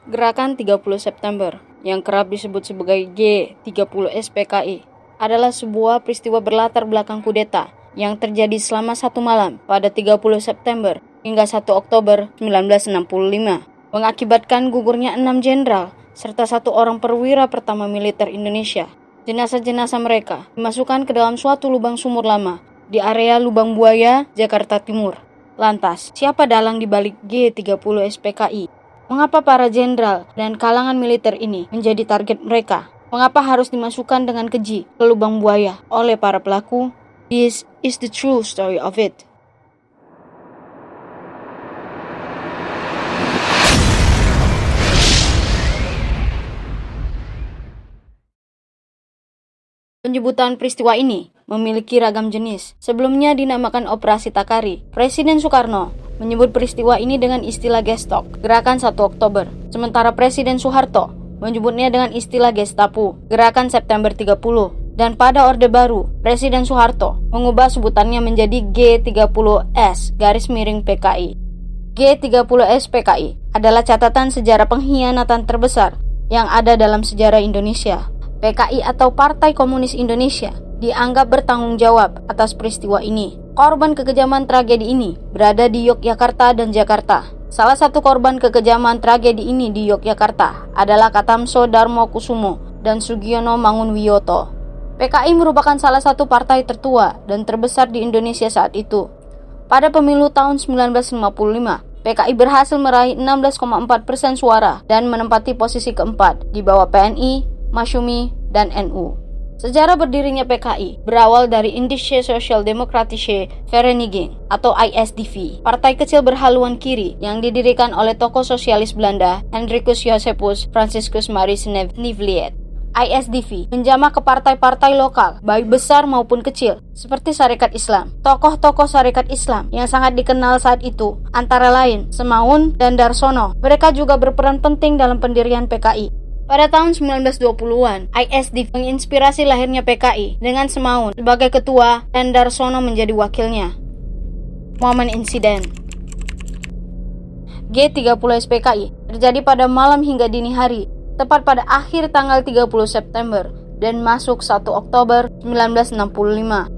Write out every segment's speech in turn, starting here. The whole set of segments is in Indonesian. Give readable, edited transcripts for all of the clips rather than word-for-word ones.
Gerakan 30 September, yang kerap disebut sebagai G30 SPKI, adalah sebuah peristiwa berlatar belakang kudeta yang terjadi selama satu malam pada 30 September hingga 1 Oktober 1965, mengakibatkan gugurnya 6 jenderal serta 1 orang perwira pertama militer Indonesia. Jenazah-jenazah mereka dimasukkan ke dalam suatu lubang sumur lama di area Lubang Buaya, Jakarta Timur. Lantas, siapa dalang di balik G30 SPKI? Mengapa para jenderal dan kalangan militer ini menjadi target mereka? Mengapa harus dimasukkan dengan keji ke lubang buaya oleh para pelaku? This is the true story of it. Penyebutan peristiwa ini memiliki ragam jenis. Sebelumnya dinamakan Operasi Takari. Presiden Soekarno menyebut peristiwa ini dengan istilah Gestok, Gerakan 1 Oktober. Sementara Presiden Soeharto menyebutnya dengan istilah Gestapu, Gerakan September 30. Dan pada Orde Baru, Presiden Soeharto mengubah sebutannya menjadi G30S_PKI. G30S_PKI adalah catatan sejarah pengkhianatan terbesar yang ada dalam sejarah Indonesia. PKI atau Partai Komunis Indonesia dianggap bertanggung jawab atas peristiwa ini. Korban kekejaman tragedi ini berada di Yogyakarta dan Jakarta. Salah satu korban kekejaman tragedi ini di Yogyakarta adalah Katamso Darmo Kusumo dan Sugiono Mangunwiyoto. PKI merupakan salah satu partai tertua dan terbesar di Indonesia saat itu. Pada pemilu tahun 1955, PKI berhasil meraih 16,4% suara dan menempati posisi keempat di bawah PNI, Masyumi, dan NU. Sejarah berdirinya PKI berawal dari Indische Sozial-Demokratische Vereniging atau ISDV, partai kecil berhaluan kiri yang didirikan oleh tokoh sosialis Belanda Hendrikus Josephus Franciscus Maris Nivliet. ISDV menjamah ke partai-partai lokal, baik besar maupun kecil, seperti Sarekat Islam. Tokoh-tokoh Sarekat Islam yang sangat dikenal saat itu antara lain Semaun dan Darsono. Mereka juga berperan penting dalam pendirian PKI. Pada tahun 1920-an, ISDV menginspirasi lahirnya PKI dengan Semaun sebagai ketua dan Darsono menjadi wakilnya. Momen insiden G30 SPKI terjadi pada malam hingga dini hari, tepat pada akhir tanggal 30 September dan masuk 1 Oktober 1965.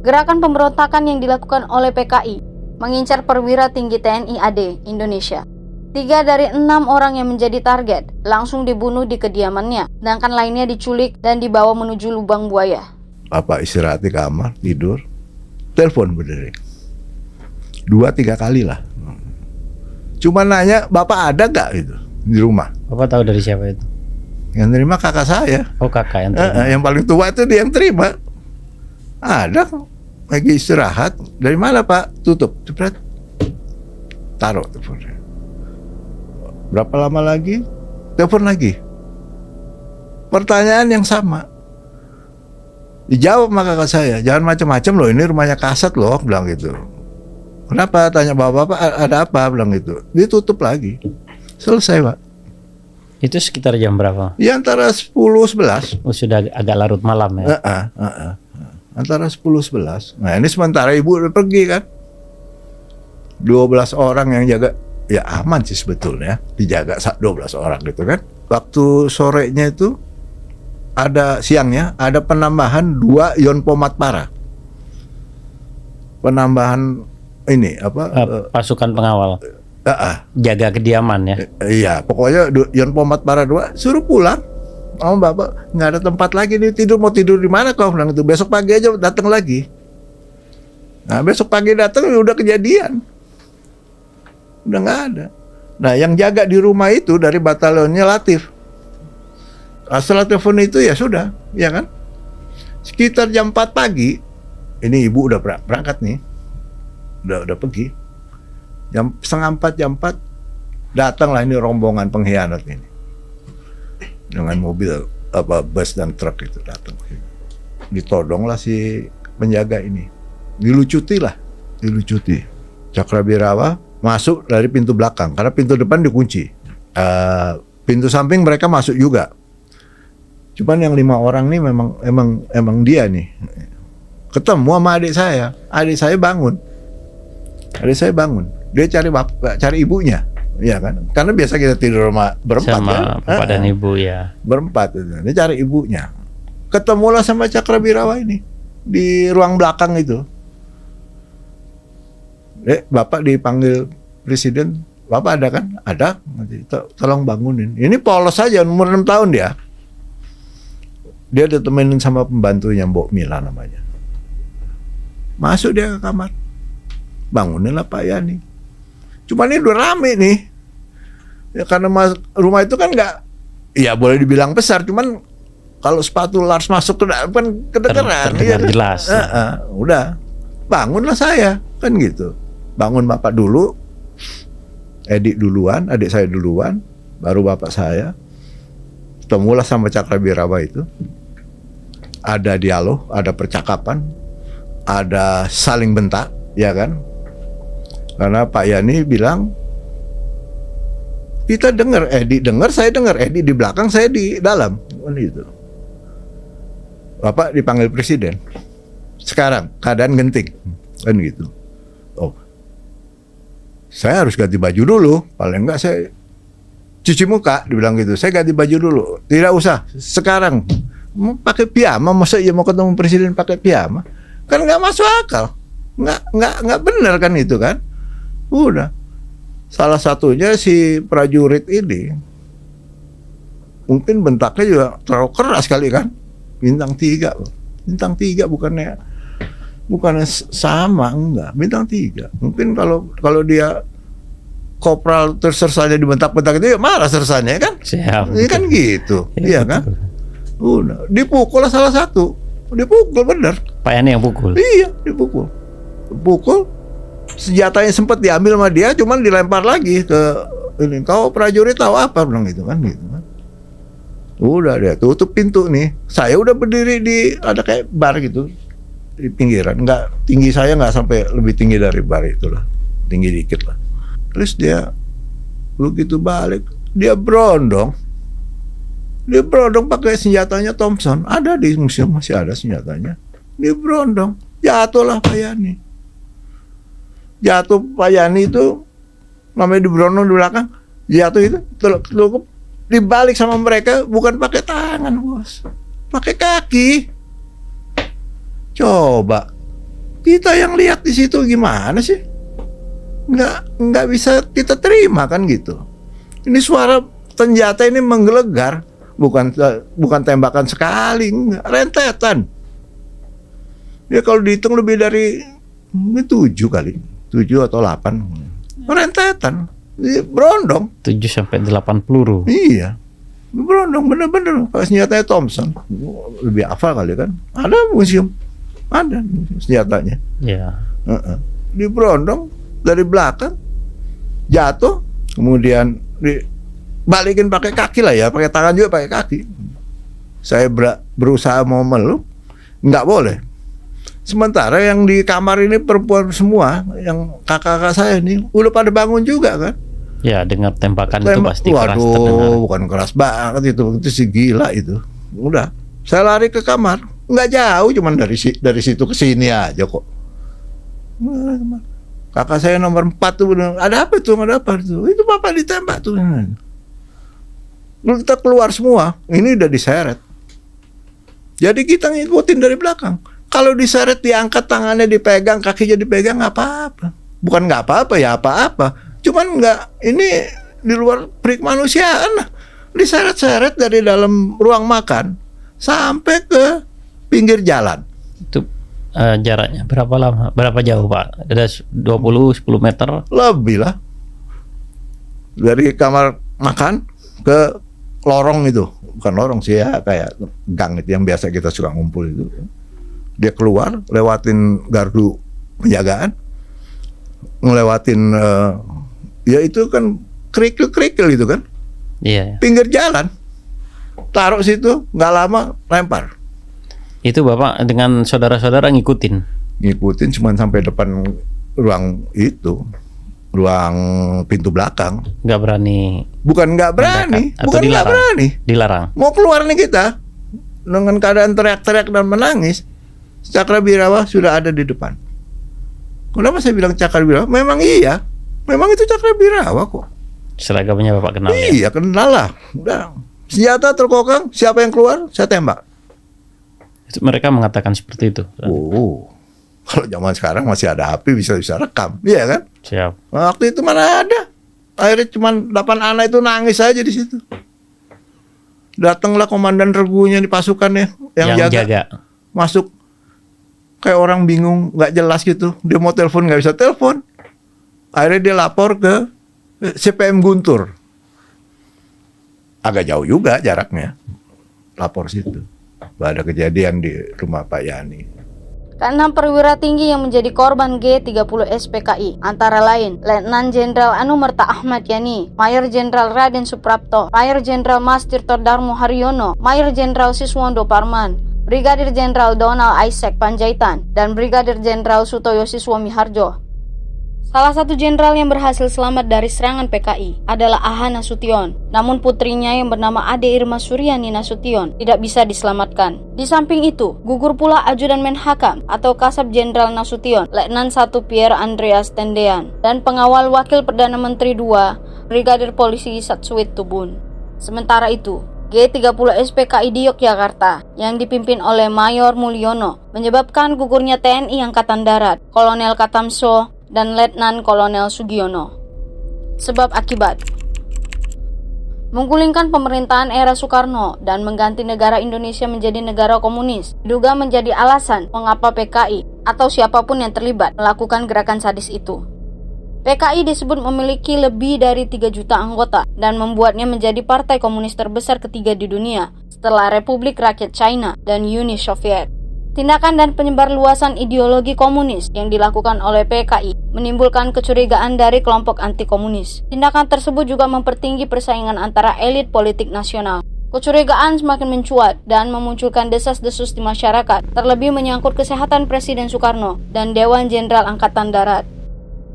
Gerakan pemberontakan yang dilakukan oleh PKI mengincar perwira tinggi TNI AD Indonesia. 3 dari 6 orang yang menjadi target langsung dibunuh di kediamannya, sedangkan lainnya diculik dan dibawa menuju lubang buaya. Bapak istirahat di kamar, tidur, telepon berdiri 2-3 kali lah. Cuma nanya, Bapak ada gak gitu di rumah? Bapak tahu dari siapa itu? Yang terima kakak saya. Oh, kakak yang terima. Yang paling tua itu dia yang terima. Ada, lagi istirahat. Dari mana Pak? Tutup, cepet. Taruh teleponnya. Berapa lama lagi? Telepon lagi. Pertanyaan yang sama. Dijawab sama kakak saya, jangan macam-macam loh, ini rumahnya Kasat loh, bilang gitu. Kenapa? Tanya bapak-bapak, ada apa? Bilang gitu. Ditutup lagi. Selesai Pak. Itu sekitar jam berapa? Ya antara 10-11. Oh, sudah agak larut malam ya? Antara 10-11. Nah ini sementara ibu udah pergi kan. 12 orang yang jaga. Ya aman sih sebetulnya, dijaga 12 orang gitu kan. Waktu sorenya itu siangnya ada penambahan 2 Yonpomat Para. Penambahan ini pasukan pengawal. Jaga kediaman ya. Iya, pokoknya Yonpomat Para 2 suruh pulang. Oh Bapak, nggak ada tempat lagi nih, mau tidur di mana kau? Bilang itu besok pagi aja datang lagi. Nah besok pagi datang udah kejadian. Udah nggak ada. Nah yang jaga di rumah itu dari batalionnya Latif. Setelah telepon itu ya sudah, ya kan. Sekitar jam 4 pagi, ini ibu udah berangkat nih, udah pergi. Jam 3:30 jam 4 datanglah ini rombongan pengkhianat ini dengan mobil bus dan truk itu datang. Ditodonglah si penjaga ini, dilucuti. Cakrawirawa masuk dari pintu belakang karena pintu depan dikunci. Pintu samping mereka masuk juga. Cuman yang 5 orang nih emang dia nih. Ketemu sama adik saya. Adik saya bangun. Dia cari ibunya. Iya kan? Karena biasa kita tidur berempat sama kan? bapak dan ibu ya. Berempat. Ini cari ibunya. Ketemulah sama Cakrawirawa ini di ruang belakang itu. Bapak dipanggil presiden. Bapak ada kan? Ada. Tolong bangunin. Ini polos saja, umur 6 tahun dia. Dia ditemenin sama pembantunya, Mbok Mila namanya. Masuk dia ke kamar. Banguninlah Pak Yani. Cuma ini udah rame nih. Ya karena rumah itu kan nggak, ya boleh dibilang besar, cuman kalau sepatu Lars masuk kan kedengeran. Terdengar jelas. Udah, bangunlah saya, kan gitu. Bangun Bapak dulu, Edi duluan, adik saya duluan, baru Bapak saya. Ketemulah sama Cakrawirawa itu. Ada dialog, ada percakapan, ada saling bentak, ya kan? Karena Pak Yani bilang, kita dengar, Edi dengar, saya dengar, Edi di belakang, saya di dalam, kan gitu. Bapak dipanggil presiden. Sekarang keadaan genting, kan gitu. Oh, saya harus ganti baju dulu, paling enggak saya cuci muka, dibilang gitu. Saya ganti baju dulu, tidak usah. Sekarang mau pakai piyama, masa iya mau ketemu presiden pakai piyama? Kan nggak masuk akal, nggak benar kan itu kan? Udah. Salah satunya si prajurit ini mungkin bentaknya juga terlalu keras kali kan, bintang 3 bukannya sama, enggak, bintang 3 mungkin kalau dia kopral terus sersanya dibentak-bentak itu ya marah sersanya kan. Siap. Ini kan gitu, Ya, iya kan. Udah dipukul lah salah satu, dipukul bener. Pak Yani yang pukul. Iya, dipukul. Senjatanya sempat diambil sama dia, cuman dilempar lagi ke ini. Kau prajurit tahu apa, bilang gitu kan, gitu kan. Udah dia tutup pintu nih. Saya udah berdiri di ada kayak bar gitu di pinggiran. Nggak tinggi, saya nggak sampai lebih tinggi dari bar itulah, tinggi dikit lah. Terus dia begitu balik, dia berondong pakai senjatanya Thompson. Ada di museum, masih ada senjatanya. Dia berondong, jatuhlah Pak Yani. Jatuh Pak Yani itu namanya diberondong di belakang, jatuh itu terlukup dibalik sama mereka, bukan pakai tangan bos, pakai kaki. Coba kita yang lihat di situ gimana sih? Nggak bisa kita terima kan gitu. Ini suara senjata ini menggelegar, bukan tembakan sekali, enggak, rentetan. Ya kalau dihitung lebih dari 7 kali. 7 atau 8 rentetan, berondong 7 sampai 8 peluru. Iya, berondong bener-bener pakai senjatanya Thompson. Lebih hafal kali kan, ada museum, ada senjatanya. Ya. Di berondong dari belakang, jatuh, kemudian dibalikin pakai kaki lah ya, pakai tangan juga pakai kaki. Saya berusaha mau meluk, nggak boleh. Sementara yang di kamar ini perempuan semua, yang kakak-kakak saya ini udah pada bangun juga kan. Ya, dengar tembakan itu pasti keras terdengar. Waduh, bukan keras banget itu si gila itu. Udah, saya lari ke kamar, nggak jauh, cuman dari situ ke sini aja kok. Kakak saya nomor 4 tuh, ada apa tuh? Ada apa tuh? Itu bapak ditembak tuh. Lalu kita keluar semua, ini udah diseret. Jadi kita ngikutin dari belakang. Kalau diseret, diangkat tangannya, dipegang, kakinya dipegang, nggak apa-apa. Bukan nggak apa-apa ya, apa-apa. Cuman nggak, ini di luar perik manusiaan. Diseret-seret dari dalam ruang makan sampai ke pinggir jalan. Itu jaraknya berapa lama? Berapa jauh Pak? Ada 10 meter? Lebih lah. Dari kamar makan ke lorong itu. Bukan lorong sih ya, kayak gang itu yang biasa kita suka ngumpul itu. Dia keluar, lewatin gardu penjagaan, ngelewatin ya itu kan kerikil itu kan, Iya. pinggir jalan, taruh situ, nggak lama lempar. Itu Bapak dengan saudara-saudara ngikutin Cuman sampai depan ruang itu, ruang pintu belakang. nggak berani Bukan nggak berani, mendekat, atau bukan nggak berani. dilarang. Mau keluar nih kita dengan keadaan teriak-teriak dan menangis. Cakrawirawa sudah ada di depan. Kenapa saya bilang Cakrawirawa? Memang iya, memang itu Cakrawirawa kok. Seragamnya Bapak kenal ya? Iya, kenal lah. Udah. Senjata terkokang, siapa yang keluar, saya tembak. Mereka mengatakan seperti itu. Oh, kalau zaman sekarang masih ada HP bisa rekam, iya kan? Siap. Waktu itu mana ada. Akhirnya cuma 8 anak itu nangis aja di situ. Datanglah komandan regunya di pasukannya yang jaga. Masuk kayak orang bingung, nggak jelas gitu. Dia mau telepon nggak bisa telepon. Akhirnya dia lapor ke CPM Guntur. Agak jauh juga jaraknya. Lapor situ. Ada kejadian di rumah Pak Yani. Keenam perwira tinggi yang menjadi korban G30 SPKI antara lain Letnan Jenderal Anumerta Ahmad Yani, Mayor Jenderal Raden Suprapto, Mayor Jenderal Mas Tirto Darmo Haryono, Mayor Jenderal Siswondo Parman, Brigadir Jenderal Donald Isaac Panjaitan, dan Brigadir Jenderal Sutoyo Siswomi Harjo. Salah satu jenderal yang berhasil selamat dari serangan PKI adalah Aha Nasution. Namun putrinya yang bernama Ade Irma Suryani Nasution tidak bisa diselamatkan. Di samping itu, gugur pula Ajudan Menhakam atau Kasab Jenderal Nasution, Letnan 1 Pierre Andreas Tendean, dan pengawal Wakil Perdana Menteri 2, Brigadir Polisi Satsuit Tubun. Sementara itu, G30 SPKI di Yogyakarta yang dipimpin oleh Mayor Mulyono menyebabkan gugurnya TNI Angkatan Darat, Kolonel Katamso, dan Letnan Kolonel Sugiono. Sebab akibat menggulingkan pemerintahan era Soekarno dan mengganti negara Indonesia menjadi negara komunis diduga menjadi alasan mengapa PKI atau siapapun yang terlibat melakukan gerakan sadis itu. PKI disebut memiliki lebih dari 3 juta anggota dan membuatnya menjadi partai komunis terbesar ketiga di dunia setelah Republik Rakyat China dan Uni Soviet. Tindakan dan penyebarluasan ideologi komunis yang dilakukan oleh PKI menimbulkan kecurigaan dari kelompok anti-komunis. Tindakan tersebut juga mempertinggi persaingan antara elit politik nasional. Kecurigaan semakin mencuat dan memunculkan desas-desus di masyarakat, terlebih menyangkut kesehatan Presiden Soekarno dan Dewan Jenderal Angkatan Darat.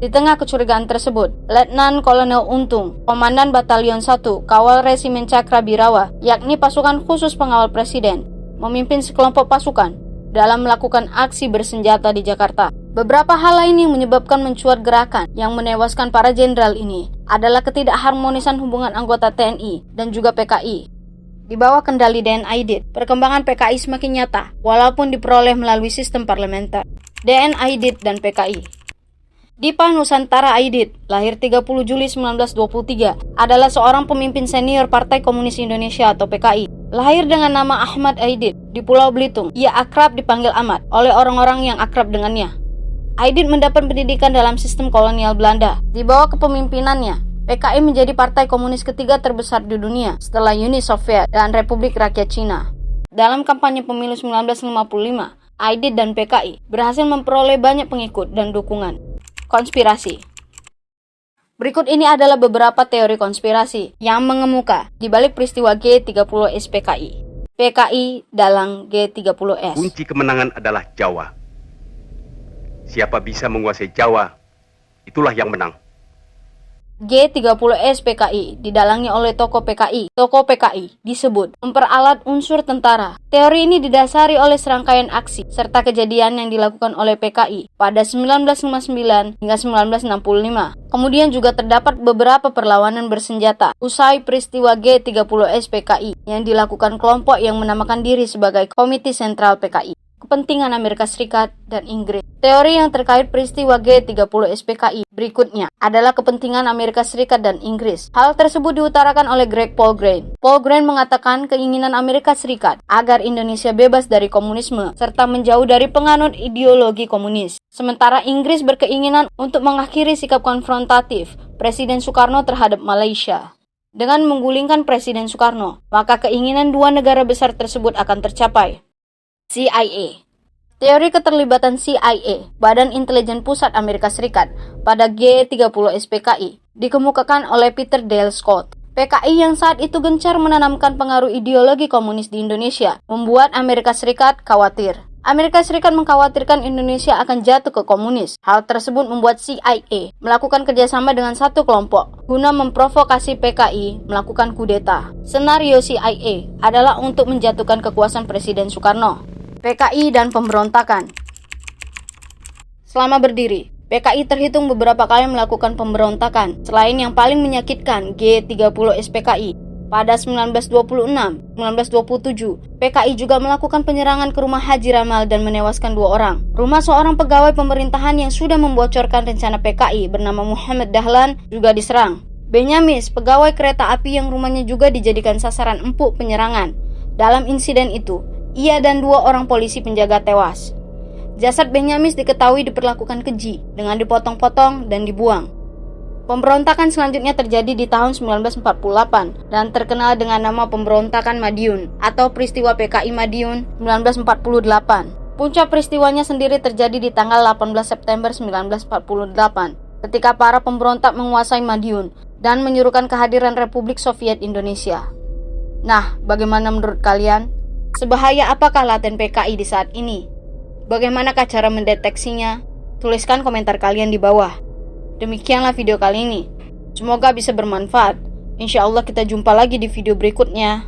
Di tengah kecurigaan tersebut, Letnan Kolonel Untung, Komandan Batalion 1 Kawal Resimen Cakrabirawa, yakni pasukan khusus pengawal presiden, memimpin sekelompok pasukan dalam melakukan aksi bersenjata di Jakarta. Beberapa hal lain yang menyebabkan mencuat gerakan yang menewaskan para jenderal ini adalah ketidakharmonisan hubungan anggota TNI dan juga PKI. Di bawah kendali DN Aidit, perkembangan PKI semakin nyata walaupun diperoleh melalui sistem parlementer. DN Aidit dan PKI. Dipa Nusantara Aidit, lahir 30 Juli 1923, adalah seorang pemimpin senior Partai Komunis Indonesia atau PKI. Lahir dengan nama Ahmad Aidit di Pulau Belitung, ia akrab dipanggil Ahmad oleh orang-orang yang akrab dengannya. Aidit mendapat pendidikan dalam sistem kolonial Belanda. Di bawah kepemimpinannya, PKI menjadi partai komunis ketiga terbesar di dunia setelah Uni Soviet dan Republik Rakyat Cina. Dalam kampanye pemilu 1955, Aidit dan PKI berhasil memperoleh banyak pengikut dan dukungan. Konspirasi. Berikut ini adalah beberapa teori konspirasi yang mengemuka di balik peristiwa G30 SPKI. PKI dalam G30S. Kunci kemenangan adalah Jawa. Siapa bisa menguasai Jawa, itulah yang menang. G30 SPKI didalangi oleh tokoh PKI. Tokoh PKI disebut memperalat unsur tentara. Teori ini didasari oleh serangkaian aksi serta kejadian yang dilakukan oleh PKI pada 1959 hingga 1965. Kemudian juga terdapat beberapa perlawanan bersenjata usai peristiwa G30 SPKI yang dilakukan kelompok yang menamakan diri sebagai Komite Sentral PKI. Kepentingan Amerika Serikat dan Inggris. Teori yang terkait peristiwa G30 SPKI berikutnya adalah kepentingan Amerika Serikat dan Inggris. Hal tersebut diutarakan oleh Greg Polgren. Polgren mengatakan keinginan Amerika Serikat agar Indonesia bebas dari komunisme serta menjauh dari penganut ideologi komunis. Sementara Inggris berkeinginan untuk mengakhiri sikap konfrontatif Presiden Soekarno terhadap Malaysia. Dengan menggulingkan Presiden Soekarno, maka keinginan dua negara besar tersebut akan tercapai. CIA. Teori keterlibatan CIA, Badan Intelijen Pusat Amerika Serikat, pada G30 SPKI dikemukakan oleh Peter Dale Scott. PKI yang saat itu gencar menanamkan pengaruh ideologi komunis di Indonesia membuat Amerika Serikat khawatir. Amerika Serikat mengkhawatirkan Indonesia akan jatuh ke komunis. Hal tersebut membuat CIA melakukan kerjasama dengan satu kelompok guna memprovokasi PKI melakukan kudeta. Senario CIA adalah untuk menjatuhkan kekuasaan Presiden Soekarno. PKI dan pemberontakan. Selama berdiri, PKI terhitung beberapa kali melakukan pemberontakan, selain yang paling menyakitkan G30 SPKI. Pada 1926, 1927, PKI juga melakukan penyerangan ke rumah Haji Ramal dan menewaskan 2 orang. Rumah seorang pegawai pemerintahan yang sudah membocorkan rencana PKI bernama Muhammad Dahlan juga diserang. Benyamis, pegawai kereta api yang rumahnya juga dijadikan sasaran empuk penyerangan. Dalam insiden itu, ia dan 2 orang polisi penjaga tewas. Jasad Benyamis diketahui diperlakukan keji dengan dipotong-potong dan dibuang. Pemberontakan selanjutnya terjadi di tahun 1948 dan terkenal dengan nama pemberontakan Madiun atau peristiwa PKI Madiun 1948. Puncak peristiwanya sendiri terjadi di tanggal 18 September 1948 ketika para pemberontak menguasai Madiun dan menyuruhkan kehadiran Republik Soviet Indonesia. Nah, bagaimana menurut kalian? Sebahaya apakah laten PKI di saat ini? Bagaimanakah cara mendeteksinya? Tuliskan komentar kalian di bawah. Demikianlah video kali ini. Semoga bisa bermanfaat. Insya Allah kita jumpa lagi di video berikutnya.